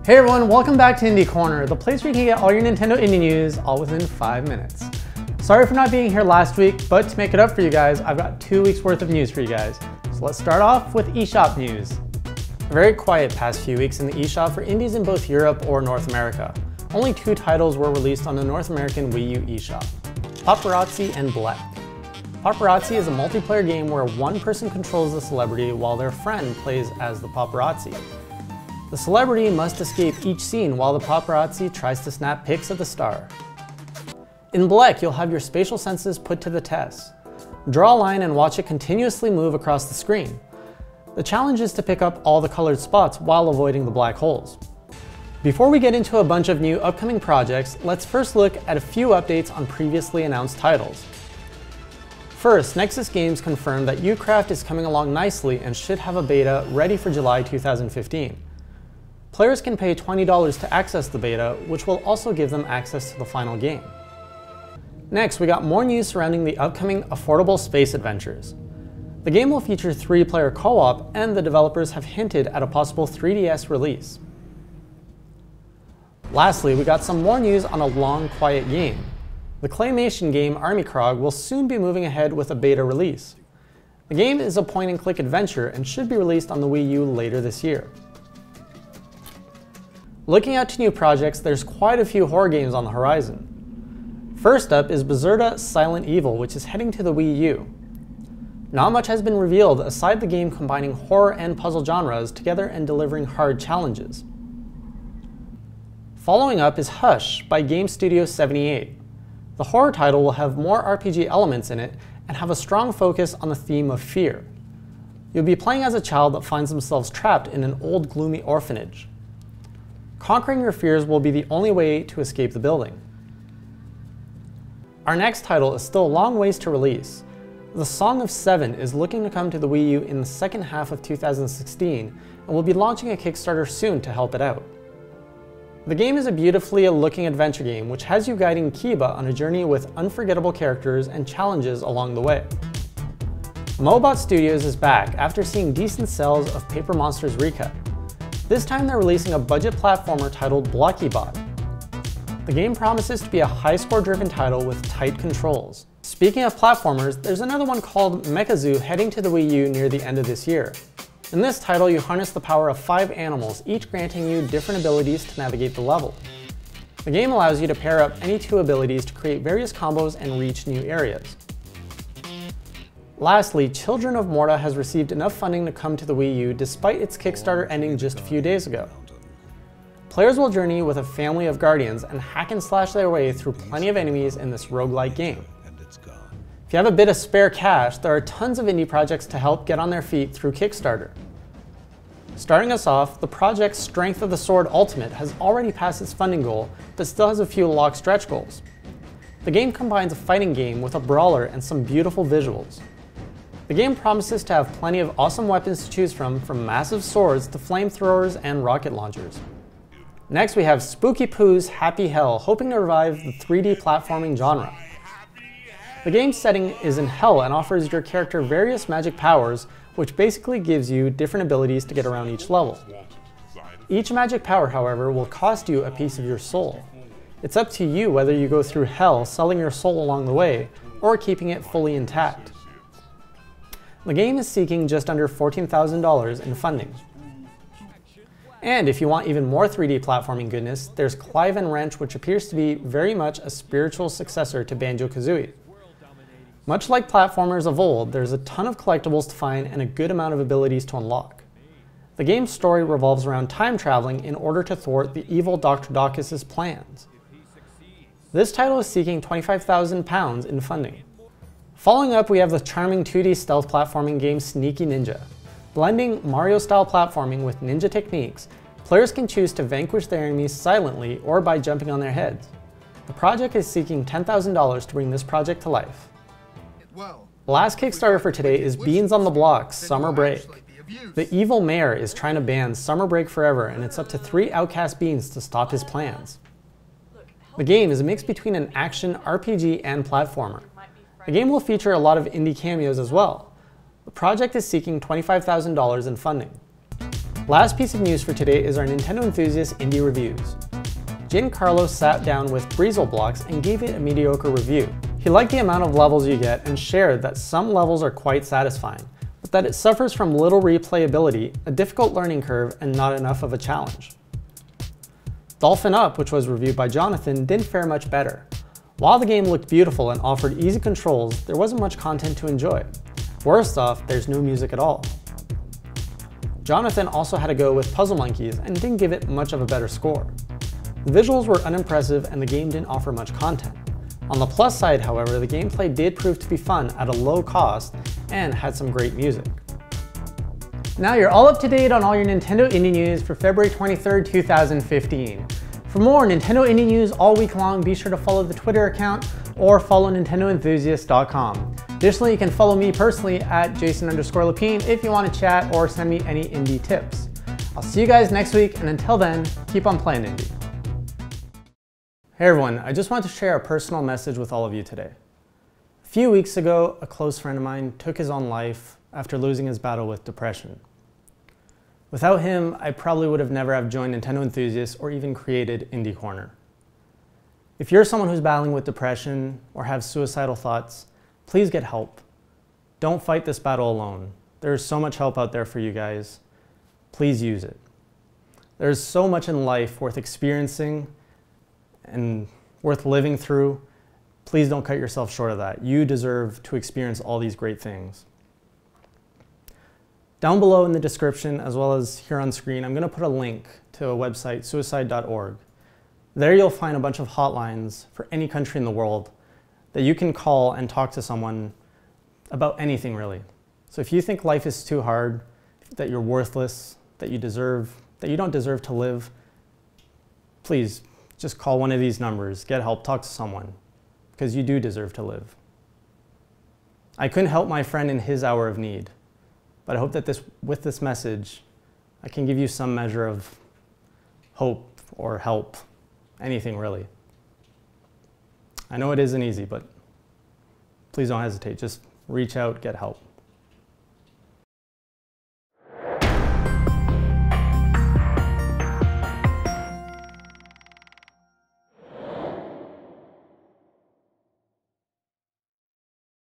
Hey everyone, welcome back to Indie Corner, the place where you can get all your Nintendo indie news all within 5 minutes. Sorry for not being here last week, but to make it up for you guys, I've got 2 weeks worth of news for you guys. So let's start off with eShop news. A very quiet past few weeks in the eShop for indies in both Europe or North America. Only 2 titles were released on the North American Wii U eShop, Paparazzi and Black. Paparazzi is a multiplayer game where one person controls the celebrity while their friend plays as the paparazzi. The celebrity must escape each scene while the paparazzi tries to snap pics of the star. In Black, you'll have your spatial senses put to the test. Draw a line and watch it continuously move across the screen. The challenge is to pick up all the colored spots while avoiding the black holes. Before we get into a bunch of new upcoming projects, let's first look at a few updates on previously announced titles. First, Nexus Games confirmed that Ucraft is coming along nicely and should have a beta ready for July 2015. Players can pay $20 to access the beta, which will also give them access to the final game. Next, we got more news surrounding the upcoming affordable space adventures. The game will feature 3-player co-op, and the developers have hinted at a possible 3DS release. Lastly, we got some more news on a long, quiet game. The claymation game Army Krog will soon be moving ahead with a beta release. The game is a point-and-click adventure and should be released on the Wii U later this year. Looking out to new projects, there's quite a few horror games on the horizon. First up is Beserta Silent Evil, which is heading to the Wii U. Not much has been revealed aside the game combining horror and puzzle genres together and delivering hard challenges. Following up is Hush by Game Studio 78. The horror title will have more RPG elements in it and have a strong focus on the theme of fear. You'll be playing as a child that finds themselves trapped in an old gloomy orphanage. Conquering your fears will be the only way to escape the building. Our next title is still a long ways to release. The Song of Seven is looking to come to the Wii U in the second half of 2016 and will be launching a Kickstarter soon to help it out. The game is a beautifully looking adventure game which has you guiding Kiba on a journey with unforgettable characters and challenges along the way. Mobot Studios is back after seeing decent sales of Paper Monsters Recut. This time they're releasing a budget platformer titled Blockybot. The game promises to be a high-score driven title with tight controls. Speaking of platformers, there's another one called Mecha Zoo heading to the Wii U near the end of this year. In this title, you harness the power of 5 animals, each granting you different abilities to navigate the level. The game allows you to pair up any 2 abilities to create various combos and reach new areas. Lastly, Children of Morta has received enough funding to come to the Wii U despite its Kickstarter ending just a few days ago. Players will journey with a family of guardians and hack and slash their way through plenty of enemies in this roguelike game. If you have a bit of spare cash, there are tons of indie projects to help get on their feet through Kickstarter. Starting us off, the project Strength of the Sword Ultimate has already passed its funding goal, but still has a few locked stretch goals. The game combines a fighting game with a brawler and some beautiful visuals. The game promises to have plenty of awesome weapons to choose from massive swords to flamethrowers and rocket launchers. Next we have Spooky Poo's Happy Hell, hoping to revive the 3D platforming genre. The game's setting is in hell and offers your character various magic powers, which basically gives you different abilities to get around each level. Each magic power, however, will cost you a piece of your soul. It's up to you whether you go through hell selling your soul along the way, or keeping it fully intact. The game is seeking just under $14,000 in funding. And if you want even more 3D platforming goodness, there's Clive N Wrench, which appears to be very much a spiritual successor to Banjo-Kazooie. Much like platformers of old, there's a ton of collectibles to find and a good amount of abilities to unlock. The game's story revolves around time traveling in order to thwart the evil Dr. Dacus' plans. This title is seeking £25,000 in funding. Following up, we have the charming 2D stealth platforming game Sneaky Ninja. Blending Mario-style platforming with ninja techniques, players can choose to vanquish their enemies silently or by jumping on their heads. The project is seeking $10,000 to bring this project to life. The last Kickstarter for today is Beans on the Block Summer Break. The evil mayor is trying to ban Summer Break forever, and it's up to 3 outcast beans to stop his plans. The game is a mix between an action, RPG, and platformer. The game will feature a lot of indie cameos as well. The project is seeking $25,000 in funding. Last piece of news for today is our Nintendo Enthusiast indie reviews. Giancarlo sat down with Breezeblox and gave it a mediocre review. He liked the amount of levels you get and shared that some levels are quite satisfying, but that it suffers from little replayability, a difficult learning curve, and not enough of a challenge. Dolphin Up, which was reviewed by Jonathan, didn't fare much better. While the game looked beautiful and offered easy controls, there wasn't much content to enjoy. Worst off, there's no music at all. Jonathan also had to go with Puzzle Monkeys and didn't give it much of a better score. The visuals were unimpressive and the game didn't offer much content. On the plus side, however, the gameplay did prove to be fun at a low cost and had some great music. Now you're all up to date on all your Nintendo Indie news for February 23rd, 2015. For more Nintendo Indie news all week long, be sure to follow the Twitter account or follow NintendoEnthusiast.com. Additionally, you can follow me personally at Jason_Lapine if you want to chat or send me any indie tips. I'll see you guys next week, and until then, keep on playing indie. Hey everyone, I just want to share a personal message with all of you today. A few weeks ago, a close friend of mine took his own life after losing his battle with depression. Without him, I probably would have never have joined Nintendo Enthusiast or even created Indie Corner. If you're someone who's battling with depression or have suicidal thoughts, please get help. Don't fight this battle alone. There's so much help out there for you guys. Please use it. There's so much in life worth experiencing and worth living through. Please don't cut yourself short of that. You deserve to experience all these great things. Down below in the description, as well as here on screen, I'm going to put a link to a website, suicide.org. There you'll find a bunch of hotlines for any country in the world that you can call and talk to someone about anything really. So if you think life is too hard, that you're worthless, that you don't deserve to live, please just call one of these numbers, get help, talk to someone, because you do deserve to live. I couldn't help my friend in his hour of need, but I hope that with this message, I can give you some measure of hope or help, anything really. I know it isn't easy, but please don't hesitate. Just reach out, get help.